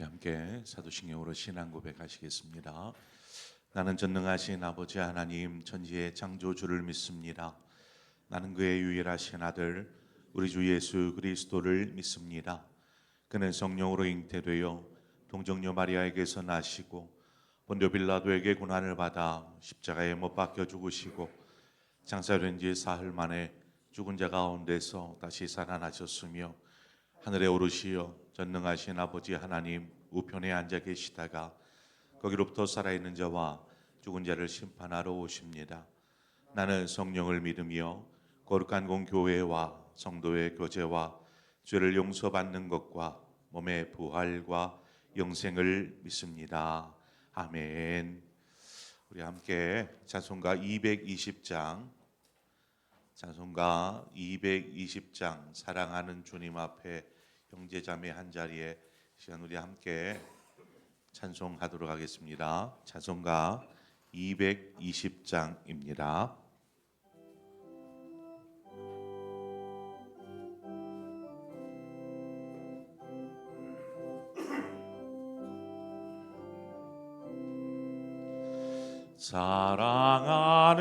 우리 함께 사도신경으로 신앙 고백하시겠습니다. 나는 전능하신 아버지 하나님 천지의 창조주를 믿습니다. 나는 그의 유일하신 아들 우리 주 예수 그리스도를 믿습니다. 그는 성령으로 잉태되어 동정녀 마리아에게서 나시고 본디오 빌라도에게 고난을 받아 십자가에 못 박혀 죽으시고 장사된 지 사흘 만에 죽은 자 가운데서 다시 살아나셨으며 하늘에 오르시어 전능하신 아버지 하나님 우편에 앉아 계시다가 거기로부터 살아있는 자와 죽은 자를 심판하러 오십니다. 나는 성령을 믿으며 거룩한 공교회와 성도의 교제와 죄를 용서받는 것과 몸의 부활과 영생을 믿습니다. 아멘. 우리 함께 찬송가 220장 찬송가 220장 사랑하는 주님 앞에 형제자매 한자리에 시간 우리 함께 찬송하도록 하겠습니다. 찬송가 220장입니다.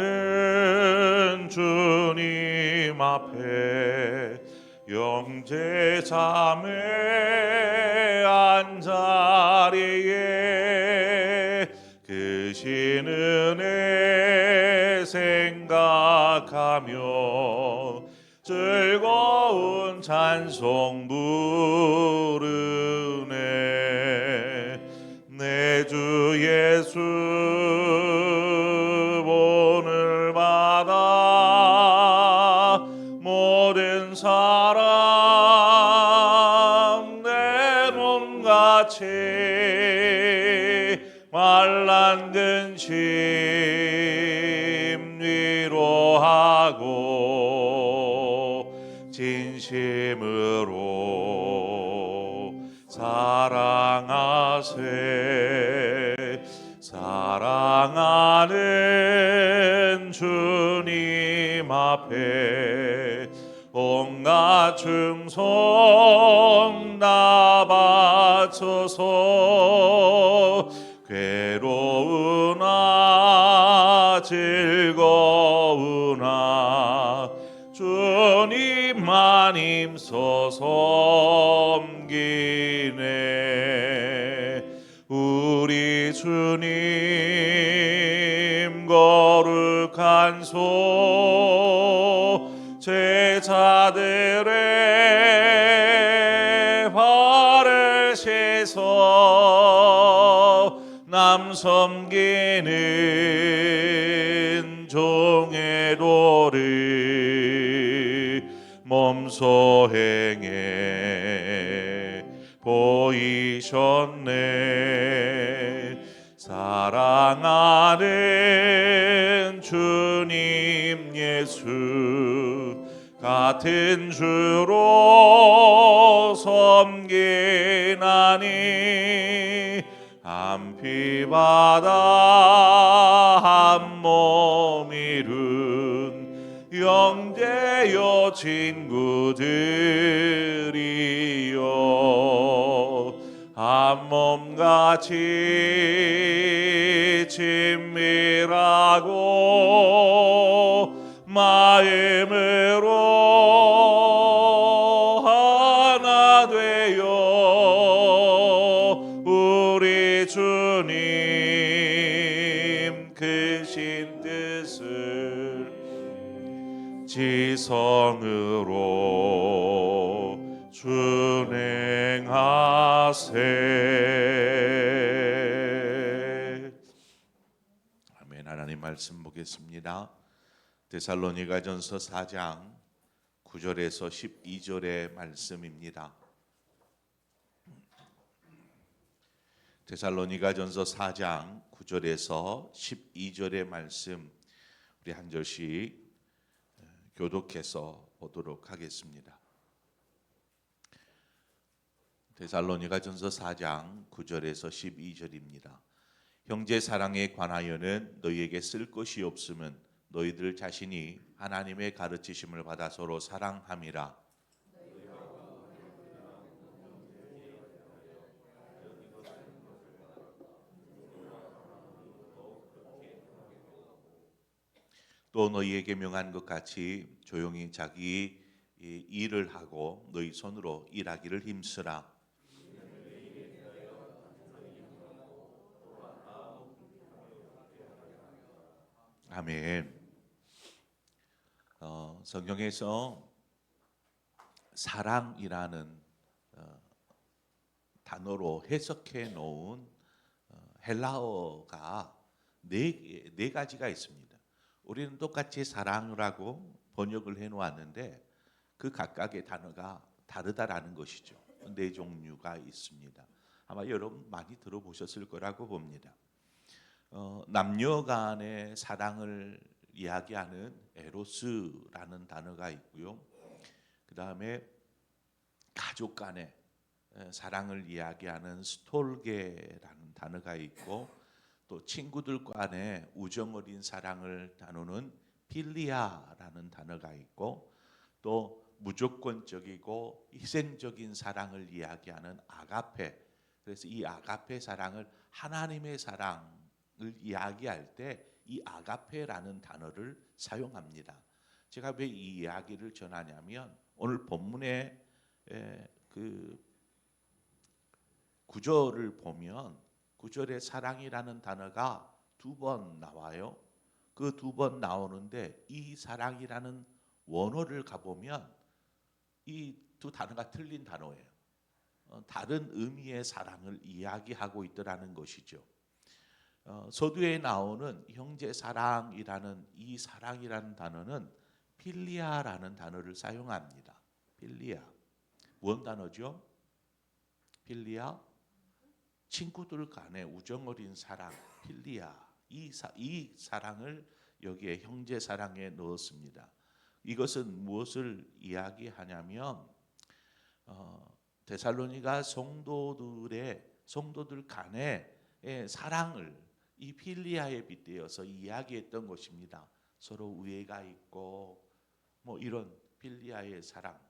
사랑하는 주님 앞에 형제자매 한자리에 그 신 은혜 생각하며 즐거운 찬송 부르네. 내 주 예수 오늘마다 모든 사람 내 몸같이 말란 근심 위로하고 진심으로 사랑하세. 사랑하는 주님 앞에 온갖 충성 다 바쳐서 괴로우나 즐거우나 주님만 힘써 섬기네. 우리 주님 거룩한 소 제자들의 발을 씻어 남 섬기는 종의 도를 몸소 행해 보이셨네. 사랑하는 주님 예수 같은 주로 섬기나니 한 피바다 한 몸 이룬 형제여 친구들이여 한 몸같이 친밀하고 마음으로 하나 되어 우리 주님 크신 뜻을 지성으로 준행하세. 아멘. 하나님 말씀 보겠습니다. 데살로니가전서 4장 9절에서 12절의 말씀입니다. 데살로니가전서 4장 9절에서 12절의 말씀 우리 한 절씩 교독해서 보도록 하겠습니다. 데살로니가전서 4장 9절에서 12절입니다. 형제 사랑에 관하여는 너희에게 쓸 것이 없음은 너희들 자신이 하나님의 가르치심을 받아 서로 사랑함이라. 또 너희에게 명한 것 같이 조용히 자기 이 일을 하고 너희 손으로 일하기를 힘쓰라. 아멘. 성경에서 사랑이라는 단어로 해석해 놓은 헬라어가 네 가지가 있습니다. 우리는 똑같이 사랑이라고 번역을 해 놓았는데 그 각각의 단어가 다르다라는 것이죠. 네 종류가 있습니다. 아마 여러분 많이 들어보셨을 거라고 봅니다. 남녀 간의 사랑을 이야기하는 에로스라는 단어가 있고요. 그 다음에 가족 간의 사랑을 이야기하는 스톨게라는 단어가 있고, 또 친구들 간의 우정 어린 사랑을 다루는 필리아라는 단어가 있고, 또 무조건적이고 희생적인 사랑을 이야기하는 아가페. 그래서 이 아가페 사랑을 하나님의 사랑을 이야기할 때 이 아가페라는 단어를 사용합니다. 제가 왜 이 이야기를 전하냐면 오늘 본문의 그 구절을 보면 구절에 사랑이라는 단어가 두 번 나와요. 그 두 번 나오는데 이 사랑이라는 원어를 가보면 이 두 단어가 틀린 단어예요. 다른 의미의 사랑을 이야기하고 있더라는 것이죠. 서두에 나오는 형제 사랑이라는 이 사랑이라는 단어는 필리아라는 단어를 사용합니다. 필리아. 뭔 단어죠? 필리아. 친구들 간의 우정 어린 사랑, 필리아. 이 사랑을 여기에 형제 사랑에 넣었습니다. 이것은 무엇을 이야기하냐면 데살로니가 성도들 간의 사랑을 이 필리아에 빗대어서 이야기했던 것입니다. 서로 우애가 있고 뭐 이런 필리아의 사랑.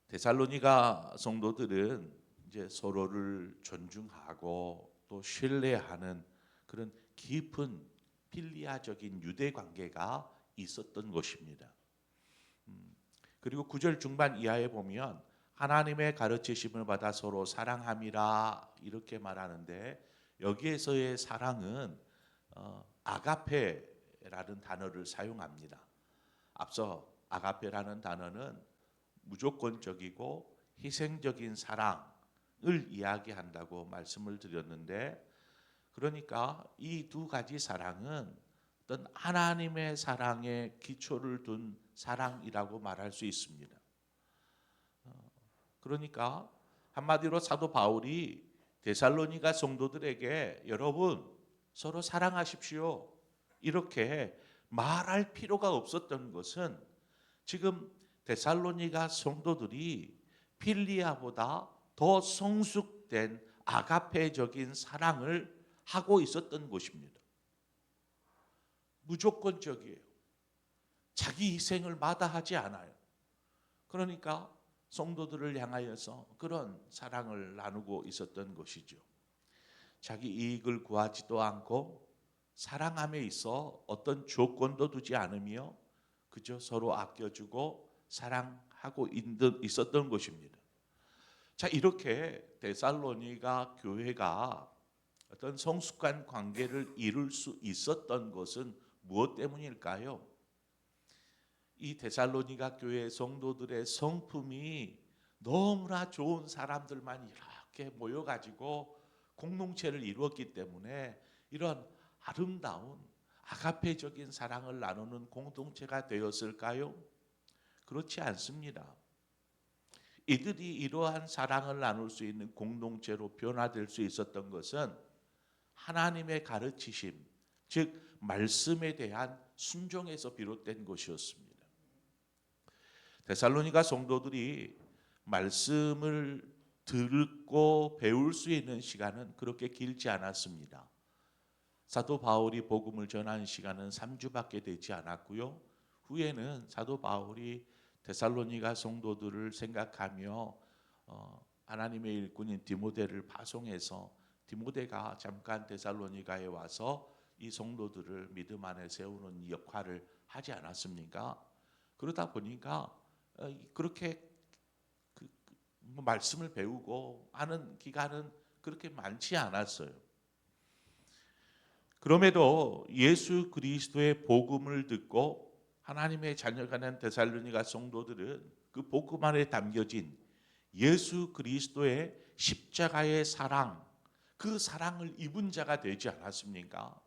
데살로니가 성도들은 이제 서로를 존중하고 또 신뢰하는 그런 깊은 필리아적인 유대 관계가 있었던 것입니다. 그리고 9절 중반 이하에 보면 하나님의 가르치심을 받아 서로 사랑함이라 이렇게 말하는데, 여기에서의 사랑은 아가페라는 단어를 사용합니다. 앞서 아가페라는 단어는 무조건적이고 희생적인 사랑을 이야기한다고 말씀을 드렸는데, 그러니까 이 두 가지 사랑은 어떤 하나님의 사랑에 기초를 둔 사랑이라고 말할 수 있습니다. 그러니까 한마디로 사도 바울이 데살로니가 성도들에게 여러분 서로 사랑하십시오 이렇게 말할 필요가 없었던 것은 지금 데살로니가 성도들이 필리아보다 더 성숙된 아가페적인 사랑을 하고 있었던 것입니다. 무조건적이에요. 자기 희생을 마다하지 않아요. 그러니까 성도들을 향하여서 그런 사랑을 나누고 있었던 것이죠. 자기 이익을 구하지도 않고 사랑함에 있어 어떤 조건도 두지 않으며 그저 서로 아껴주고 사랑하고 있었던 것입니다. 자, 이렇게 데살로니가 교회가 어떤 성숙한 관계를 이룰 수 있었던 것은 무엇 때문일까요? 이 데살로니가 교회 성도들의 성품이 너무나 좋은 사람들만 이렇게 모여가지고 공동체를 이루었기 때문에 이런 아름다운 아가페적인 사랑을 나누는 공동체가 되었을까요? 그렇지 않습니다. 이들이 이러한 사랑을 나눌 수 있는 공동체로 변화될 수 있었던 것은 하나님의 가르치심, 즉 말씀에 대한 순종에서 비롯된 것이었습니다. 데살로니가 성도들이 말씀을 듣고 배울 수 있는 시간은 그렇게 길지 않았습니다. 사도 바울이 복음을 전하는 시간은 3주밖에 되지 않았고요. 후에는 사도 바울이 데살로니가 성도들을 생각하며 하나님의 일꾼인 디모데를 파송해서 디모데가 잠깐 데살로니가에 와서 이 성도들을 믿음 안에 세우는 역할을 하지 않았습니까? 그러다 보니까 그렇게 말씀을 배우고 하는 기간은 그렇게 많지 않았어요. 그럼에도 예수 그리스도의 복음을 듣고 하나님의 자녀가 된 데살로니가 성도들은 그 복음 안에 담겨진 예수 그리스도의 십자가의 사랑, 그 사랑을 입은 자가 되지 않았습니까?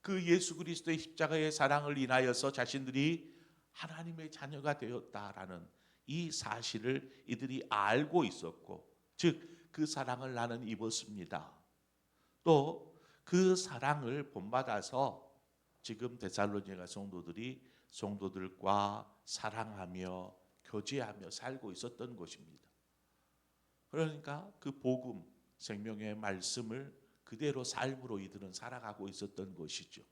그 예수 그리스도의 십자가의 사랑을 인하여서 자신들이 하나님의 자녀가 되었다라는 이 사실을 이들이 알고 있었고, 즉 그 사랑을 나는 입었습니다. 또 그 사랑을 본받아서 지금 데살로니가 성도들과 사랑하며 교제하며 살고 있었던 것입니다. 그러니까 그 복음, 생명의 말씀을 그대로 삶으로 이들은 살아가고 있었던 것이죠.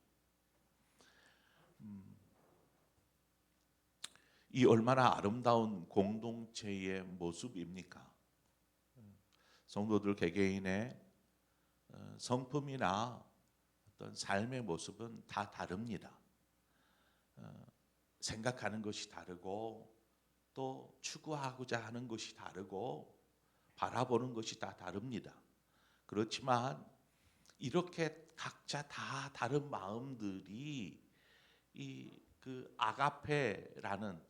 이 얼마나 아름다운 공동체의 모습입니까? 성도들 개개인의 성품이나 어떤 삶의 모습은 다 다릅니다. 생각하는 것이 다르고 또 추구하고자 하는 것이 다르고 바라보는 것이 다 다릅니다. 그렇지만 이렇게 각자 다 다른 마음들이 그 아가페라는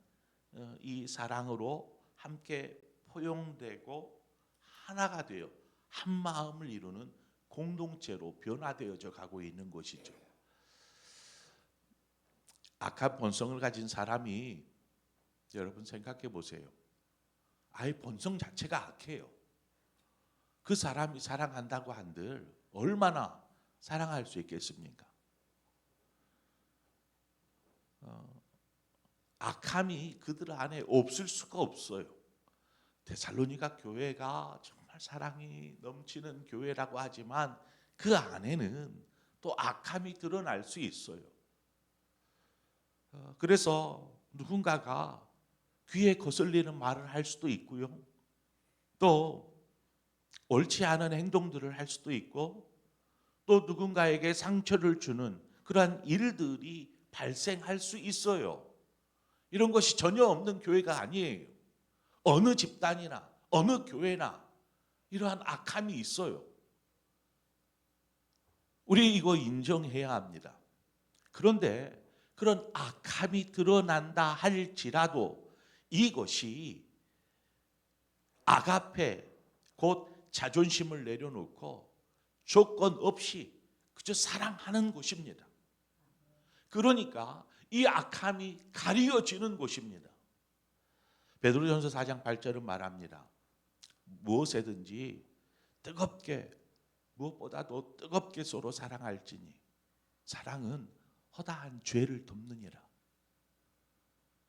이 사랑으로 함께 포용되고 하나가 되어 한 마음을 이루는 공동체로 변화되어져 가고 있는 것이죠. 악한 본성을 가진 사람이 여러분 생각해 보세요. 아예 본성 자체가 악해요. 그 사람이 사랑한다고 한들 얼마나 사랑할 수 있겠습니까? 악함이 그들 안에 없을 수가 없어요. 데살로니가 교회가 정말 사랑이 넘치는 교회라고 하지만 그 안에는 또 악함이 드러날 수 있어요. 그래서 누군가가 귀에 거슬리는 말을 할 수도 있고요. 또 옳지 않은 행동들을 할 수도 있고 또 누군가에게 상처를 주는 그러한 일들이 발생할 수 있어요. 이런 것이 전혀 없는 교회가 아니에요. 어느 집단이나 어느 교회나 이러한 악함이 있어요. 우리 이거 인정해야 합니다. 그런데 그런 악함이 드러난다 할지라도 이것이 아가페 곧 자존심을 내려놓고 조건 없이 그저 사랑하는 것입니다. 그러니까 이 악함이 가려지는 것입니다. 베드로전서 4장 8절은 말합니다. 무엇에든지 뜨겁게 무엇보다도 뜨겁게 서로 사랑할지니 사랑은 허다한 죄를 덮느니라.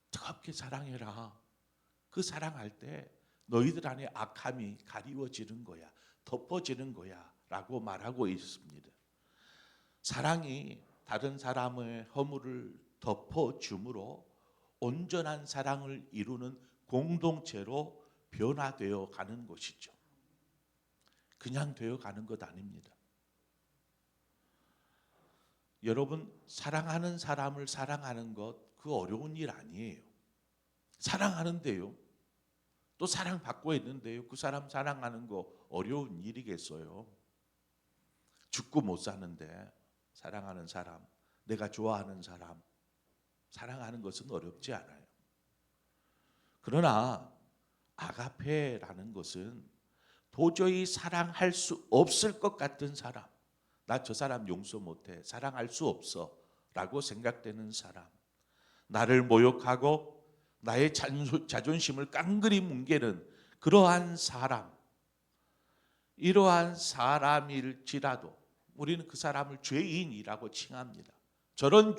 뜨겁게 사랑해라. 그 사랑할 때 너희들 안에 악함이 가리워지는 거야. 덮어지는 거야 라고 말하고 있습니다. 사랑이 다른 사람의 허물을 덮어줌으로 온전한 사랑을 이루는 공동체로 변화되어 가는 것이죠. 그냥 되어 가는 것 아닙니다. 여러분, 사랑하는 사람을 사랑하는 것 그 어려운 일 아니에요. 사랑하는데요. 또 사랑받고 있는데요. 그 사람 사랑하는 거 어려운 일이겠어요. 죽고 못 사는데 사랑하는 사람, 내가 좋아하는 사람 사랑하는 것은 어렵지 않아요. 그러나 아가페라는 것은 도저히 사랑할 수 없을 것 같은 사람, 나 저 사람 용서 못해, 사랑할 수 없어 라고 생각되는 사람, 나를 모욕하고 나의 자존심을 깡그리 뭉개는 그러한 사람, 이러한 사람일지라도 우리는 그 사람을 죄인이라고 칭합니다. 저런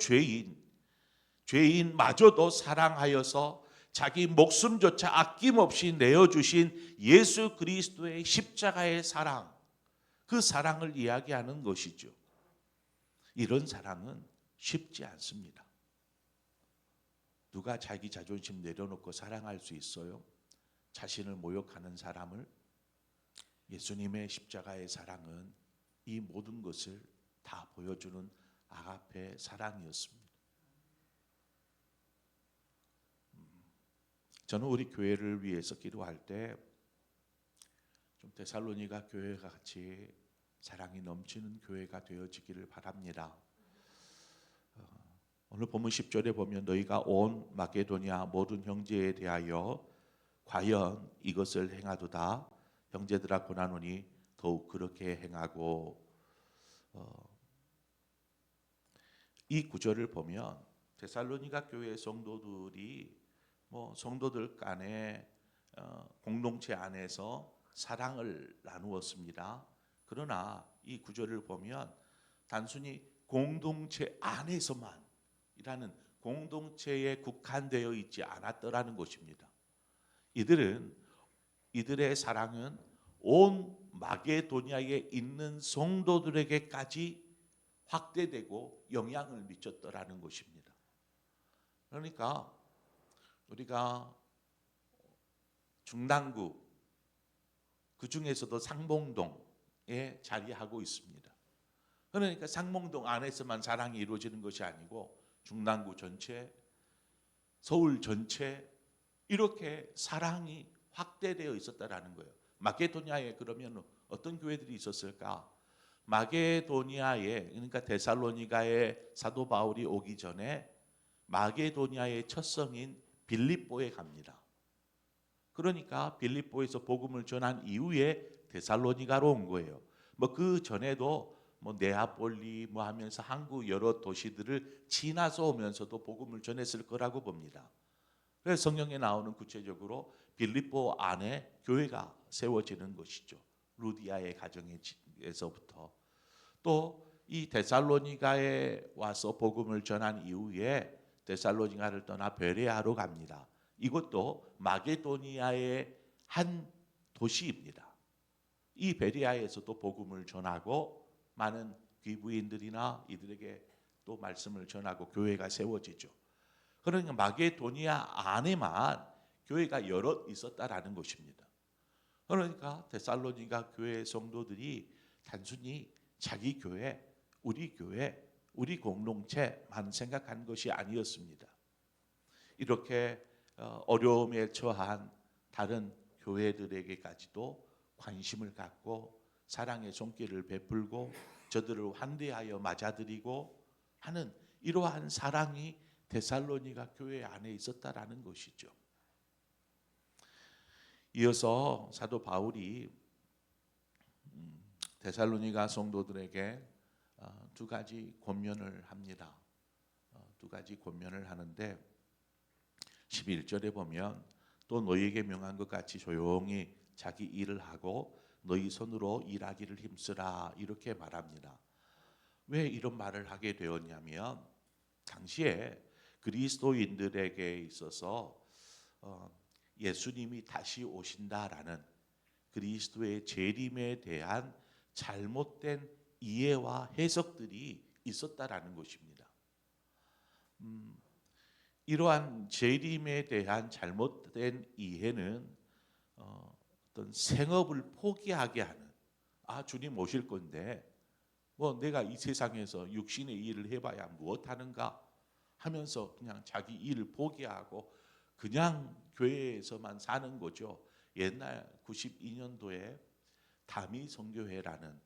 죄인마저도 사랑하여서 자기 목숨조차 아낌없이 내어주신 예수 그리스도의 십자가의 사랑, 그 사랑을 이야기하는 것이죠. 이런 사랑은 쉽지 않습니다. 누가 자기 자존심 내려놓고 사랑할 수 있어요? 자신을 모욕하는 사람을? 예수님의 십자가의 사랑은 이 모든 것을 다 보여주는 아가페 사랑이었습니다. 저는 우리 교회를 위해서 기도할 때 좀 데살로니가 교회가 같이 사랑이 넘치는 교회가 되어지기를 바랍니다. 오늘 본문 10절에 보면 너희가 온 마게도냐 모든 형제에 대하여 과연 이것을 행하도다. 형제들아 고나노니 더욱 그렇게 행하고. 이 구절을 보면 데살로니가 교회 성도들이 성도들 간에 공동체 안에서 사랑을 나누었습니다. 그러나 이 구절을 보면 단순히 공동체 안에서만이라는 공동체에 국한되어 있지 않았더라는 것입니다. 이들의 사랑은 온 마게도냐에 있는 성도들에게까지 확대되고 영향을 미쳤더라는 것입니다. 그러니까 우리가 중당구 그 중에서도 상봉동에 자리하고 있습니다. 그러니까 상봉동 안에서만 사랑이 이루어지는 것이 아니고 중당구 전체, 서울 전체 이렇게 사랑이 확대되어 있었다라는 거예요. 마게도냐에 그러면 어떤 교회들이 있었을까? 마게도냐에, 그러니까 데살로니가에 사도 바울이 오기 전에 마게도냐의 첫 성인 빌립보에 갑니다. 그러니까 빌립보에서 복음을 전한 이후에 데살로니가로 온 거예요. 그 전에도 네아폴리 하면서 한국 여러 도시들을 지나서 오면서도 복음을 전했을 거라고 봅니다. 그래서 성경에 나오는 구체적으로 빌립보 안에 교회가 세워지는 것이죠. 루디아의 가정에서부터. 또 이 데살로니가에 와서 복음을 전한 이후에 데살로니가를 떠나 베레아로 갑니다. 이것도 마게도니아의 한 도시입니다. 이 베레아에서도 복음을 전하고 많은 귀부인들이나 이들에게 또 말씀을 전하고 교회가 세워지죠. 그러니까 마게도니아 안에만 교회가 여럿 있었다라는 것입니다. 그러니까 데살로니가 교회 성도들이 단순히 자기 교회, 우리 공동체만 생각한 것이 아니었습니다. 이렇게 어려움에 처한 다른 교회들에게까지도 관심을 갖고 사랑의 손길을 베풀고 저들을 환대하여 맞아들이고 하는 이러한 사랑이 데살로니가 교회 안에 있었다라는 것이죠. 이어서 사도 바울이 데살로니가 성도들에게 두 가지 권면을 합니다. 두 가지 권면을 하는데 11절에 보면 또 너희에게 명한 것 같이 조용히 자기 일을 하고 너희 손으로 일하기를 힘쓰라 이렇게 말합니다. 왜 이런 말을 하게 되었냐면 당시에 그리스도인들에게 있어서 예수님이 다시 오신다라는 그리스도의 재림에 대한 잘못된 이해와 해석들이 있었다라는 것입니다. 이러한 재림에 대한 잘못된 이해는 어떤 생업을 포기하게 하는 주님 오실 건데 내가 이 세상에서 육신의 일을 해봐야 무엇하는가 하면서 그냥 자기 일을 포기하고 그냥 교회에서만 사는 거죠. 옛날 92년도에 다미 선교회라는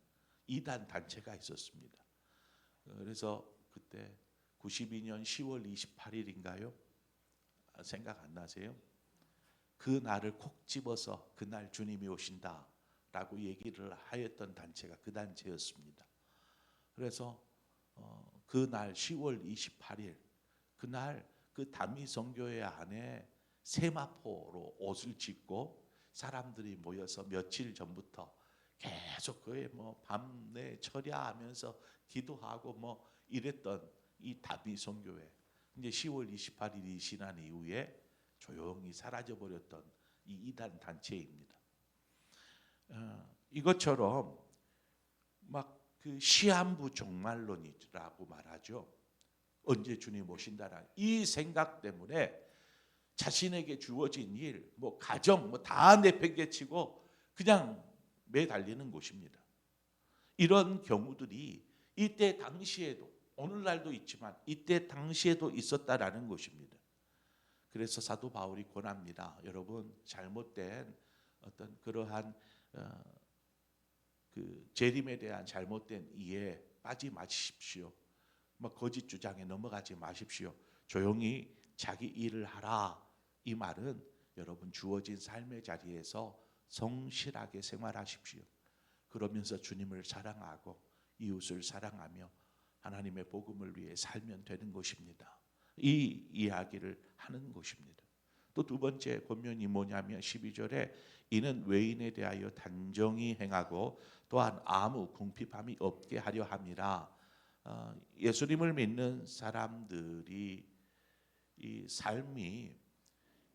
이단 단체가 있었습니다. 그래서 그때 92년 10월 28일인가요? 생각 안 나세요? 그 날을 콕 집어서 그날 주님이 오신다라고 얘기를 하였던 단체가 그 단체였습니다. 그래서 그날 10월 28일 그날 그 다미 선교회 안에 세마포로 옷을 짓고 사람들이 모여서 며칠 전부터 계속 그에 밤내 철야하면서 기도하고 이랬던 이 다미 선교회. 이제 10월 28일이 지난 이후에 조용히 사라져 버렸던 이 이단 단체입니다. 이것처럼 그 시한부 종말론이라고 말하죠. 언제 주님 오신다라는 이 생각 때문에 자신에게 주어진 일, 가정 다 내팽개치고 그냥 매달리는 것입니다. 이런 경우들이 이때 당시에도 오늘날도 있지만 이때 당시에도 있었다라는 것입니다. 그래서 사도 바울이 권합니다. 여러분, 잘못된 어떤 그러한 그 재림에 대한 잘못된 이해에 빠지 마십시오. 뭐 거짓 주장에 넘어가지 마십시오. 조용히 자기 일을 하라. 이 말은 여러분 주어진 삶의 자리에서 성실하게 생활하십시오. 그러면서 주님을 사랑하고 이웃을 사랑하며 하나님의 복음을 위해 살면 되는 것입니다. 이 이야기를 하는 것입니다. 또 두 번째 권면이 뭐냐면 12절에 이는 외인에 대하여 단정히 행하고 또한 아무 궁핍함이 없게 하려 함이라. 예수님을 믿는 사람들이 이 삶이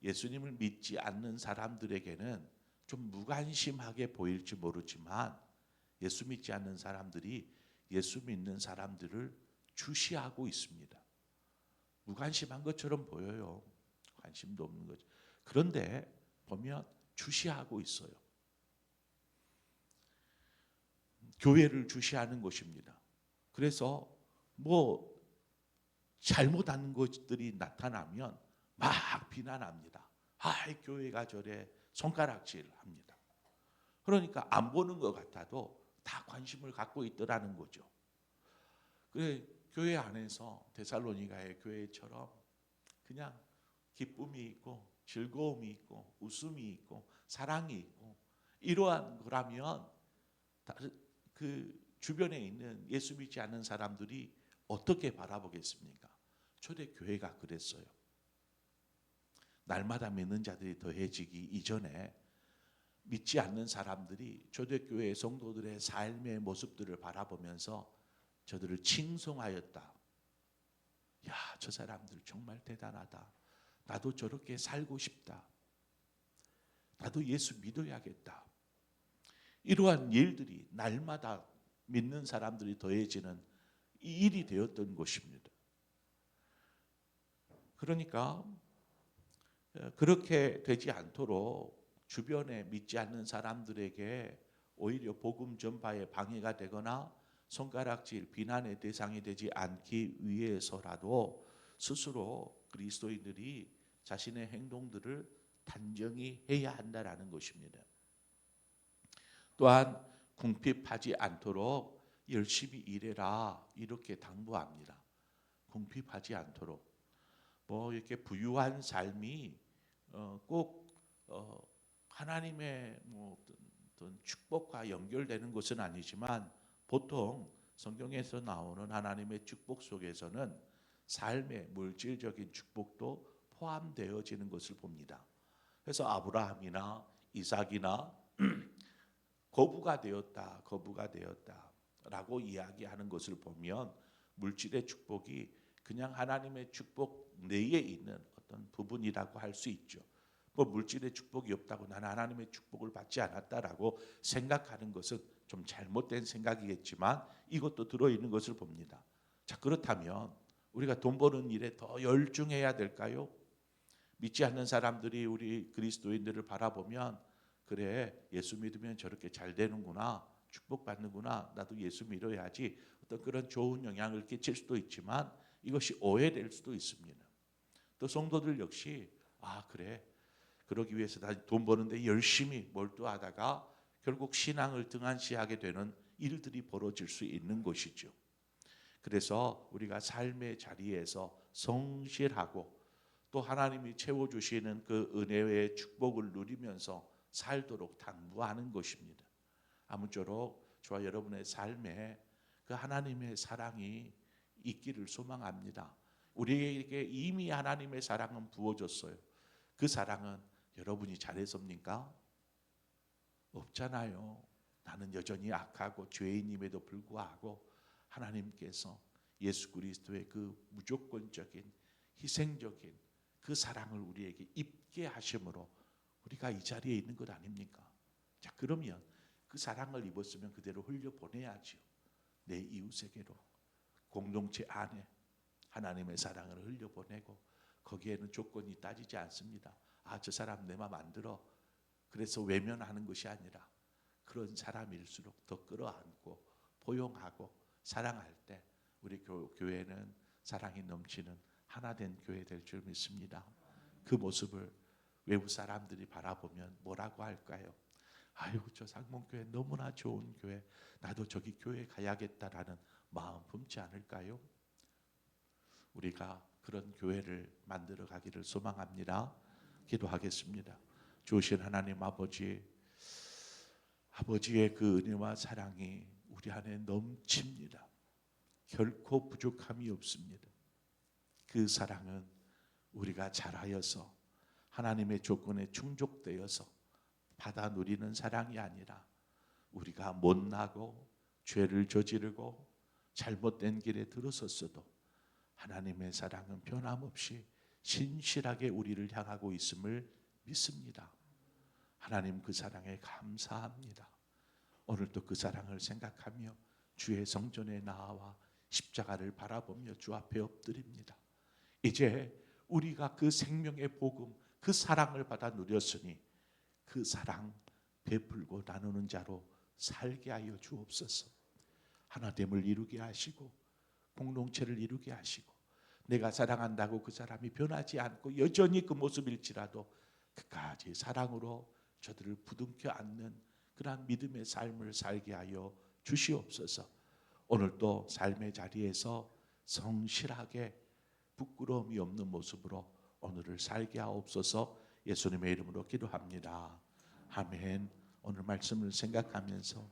예수님을 믿지 않는 사람들에게는 좀 무관심하게 보일지 모르지만 예수 믿지 않는 사람들이 예수 믿는 사람들을 주시하고 있습니다. 무관심한 것처럼 보여요. 관심도 없는 거죠. 그런데 보면 주시하고 있어요. 교회를 주시하는 것입니다. 그래서 뭐 잘못하는 것들이 나타나면 막 비난합니다. 교회가 저래 손가락질합니다. 그러니까 안 보는 것 같아도 다 관심을 갖고 있더라는 거죠. 그래 교회 안에서 데살로니가의 교회처럼 그냥 기쁨이 있고 즐거움이 있고 웃음이 있고 사랑이 있고 이러한 거라면 그 주변에 있는 예수 믿지 않는 사람들이 어떻게 바라보겠습니까? 초대교회가 그랬어요. 날마다 믿는 자들이 더해지기 이전에 믿지 않는 사람들이 초대교회 성도들의 삶의 모습들을 바라보면서 저들을 칭송하였다. 야, 저 사람들 정말 대단하다. 나도 저렇게 살고 싶다. 나도 예수 믿어야겠다. 이러한 일들이 날마다 믿는 사람들이 더해지는 이 일이 되었던 것입니다. 그러니까 그렇게 되지 않도록 주변에 믿지 않는 사람들에게 오히려 복음 전파에 방해가 되거나 손가락질, 비난의 대상이 되지 않기 위해서라도 스스로 그리스도인들이 자신의 행동들을 단정히 해야 한다라는 것입니다. 또한 궁핍하지 않도록 열심히 일해라 이렇게 당부합니다. 궁핍하지 않도록 뭐 이렇게 부유한 삶이 꼭 하나님의 뭐 어떤 축복과 연결되는 것은 아니지만 보통 성경에서 나오는 하나님의 축복 속에서는 삶의 물질적인 축복도 포함되어지는 것을 봅니다. 그래서 아브라함이나 이삭이나 거부가 되었다라고 이야기하는 것을 보면 물질의 축복이 그냥 하나님의 축복 내에 있는 어떤 부분이라고 할 수 있죠. 뭐 물질의 축복이 없다고 나는 하나님의 축복을 받지 않았다라고 생각하는 것은 좀 잘못된 생각이겠지만 이것도 들어있는 것을 봅니다. 자, 그렇다면 우리가 돈 버는 일에 더 열중해야 될까요? 믿지 않는 사람들이 우리 그리스도인들을 바라보면 그래 예수 믿으면 저렇게 잘 되는구나 축복받는구나 나도 예수 믿어야지 어떤 그런 좋은 영향을 끼칠 수도 있지만 이것이 오해될 수도 있습니다. 또 성도들 역시 그래 그러기 위해서 다 돈 버는데 열심히 몰두하다가 결국 신앙을 등한시하게 되는 일들이 벌어질 수 있는 것이죠. 그래서 우리가 삶의 자리에서 성실하고 또 하나님이 채워주시는 그 은혜의 축복을 누리면서 살도록 당부하는 것입니다. 아무쪼록 저와 여러분의 삶에 그 하나님의 사랑이 있기를 소망합니다. 우리에게 이미 하나님의 사랑은 부어졌어요. 그 사랑은 여러분이 잘해서입니까? 없잖아요. 나는 여전히 악하고 죄인임에도 불구하고 하나님께서 예수 그리스도의 그 무조건적인 희생적인 그 사랑을 우리에게 입게 하심으로 우리가 이 자리에 있는 것 아닙니까? 자, 그러면 그 사랑을 입었으면 그대로 흘려보내야죠. 내 이웃에게로 공동체 안에 하나님의 사랑을 흘려보내고 거기에는 조건이 따지지 않습니다. 저 사람 내 맘 안 들어. 그래서 외면하는 것이 아니라 그런 사람일수록 더 끌어안고 포용하고 사랑할 때 우리 교회는 사랑이 넘치는 하나된 교회 될 줄 믿습니다. 그 모습을 외부 사람들이 바라보면 뭐라고 할까요? 아유, 저 상봉교회 너무나 좋은 교회, 나도 저기 교회 가야겠다라는 마음 품지 않을까요? 우리가 그런 교회를 만들어 가기를 소망합니다. 기도하겠습니다. 주신 하나님 아버지, 아버지의 그 은혜와 사랑이 우리 안에 넘칩니다. 결코 부족함이 없습니다. 그 사랑은 우리가 잘하여서 하나님의 조건에 충족되어서 받아 누리는 사랑이 아니라 우리가 못나고 죄를 저지르고 잘못된 길에 들어섰어도 하나님의 사랑은 변함없이 신실하게 우리를 향하고 있음을 믿습니다. 하나님, 그 사랑에 감사합니다. 오늘도 그 사랑을 생각하며 주의 성전에 나와 십자가를 바라보며 주 앞에 엎드립니다. 이제 우리가 그 생명의 복음, 그 사랑을 받아 누렸으니 그 사랑 베풀고 나누는 자로 살게 하여 주옵소서. 하나됨을 이루게 하시고 공동체를 이루게 하시고, 내가 사랑한다고 그 사람이 변하지 않고 여전히 그 모습일지라도 끝까지 사랑으로 저들을 부둥켜 안는 그러한 믿음의 삶을 살게 하여 주시옵소서. 오늘도 삶의 자리에서 성실하게 부끄러움이 없는 모습으로 오늘을 살게 하옵소서. 예수님의 이름으로 기도합니다. 아멘. 오늘 말씀을 생각하면서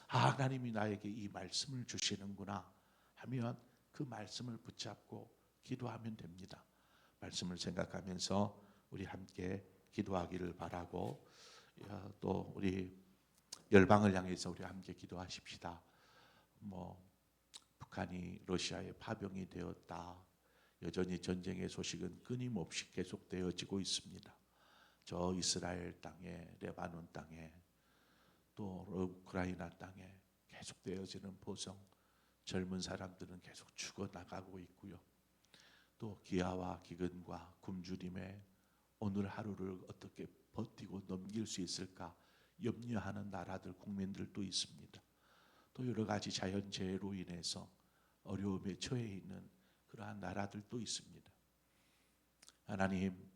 하나님이 나에게 이 말씀을 주시는구나 하면 그 말씀을 붙잡고 기도하면 됩니다. 말씀을 생각하면서 우리 함께 기도하기를 바라고, 또 우리 열방을 향해서 우리 함께 기도하십시다. 북한이 러시아의 파병이 되었다. 여전히 전쟁의 소식은 끊임없이 계속되어지고 있습니다. 저 이스라엘 땅에, 레바논 땅에, 또 우크라이나 땅에 계속되어지는 포성, 젊은 사람들은 계속 죽어나가고 있고요. 또 기아와 기근과 굶주림에 오늘 하루를 어떻게 버티고 넘길 수 있을까 염려하는 나라들, 국민들도 있습니다. 또 여러 가지 자연재해로 인해서 어려움에 처해 있는 그러한 나라들도 있습니다. 하나님,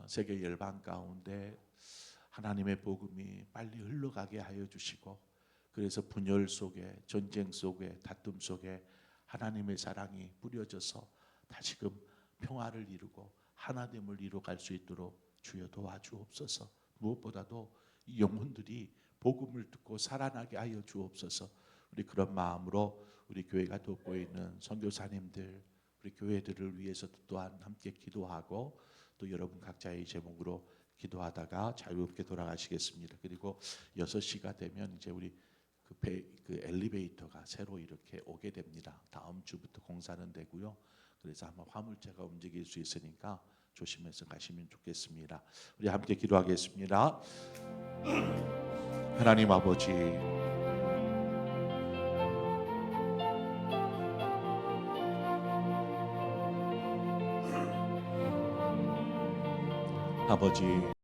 세계 열방 가운데 하나님의 복음이 빨리 흘러가게 하여 주시고, 그래서 분열 속에, 전쟁 속에, 다툼 속에 하나님의 사랑이 뿌려져서 다시금 평화를 이루고 하나됨을 이루어갈 수 있도록 주여 도와주옵소서. 무엇보다도 이 영혼들이 복음을 듣고 살아나게 하여 주옵소서. 우리 그런 마음으로 우리 교회가 돕고 있는 선교사님들, 우리 교회들을 위해서 또한 함께 기도하고, 또 여러분 각자의 제목으로 기도하다가 자유롭게 돌아가시겠습니다. 그리고 6시가 되면 이제 우리 그 엘리베이터가 새로 이렇게 오게 됩니다. 다음 주부터 공사는 되고요. 그래서 아마 화물차가 움직일 수 있으니까 조심해서 가시면 좋겠습니다. 우리 함께 기도하겠습니다. 하나님 아버지, 아버지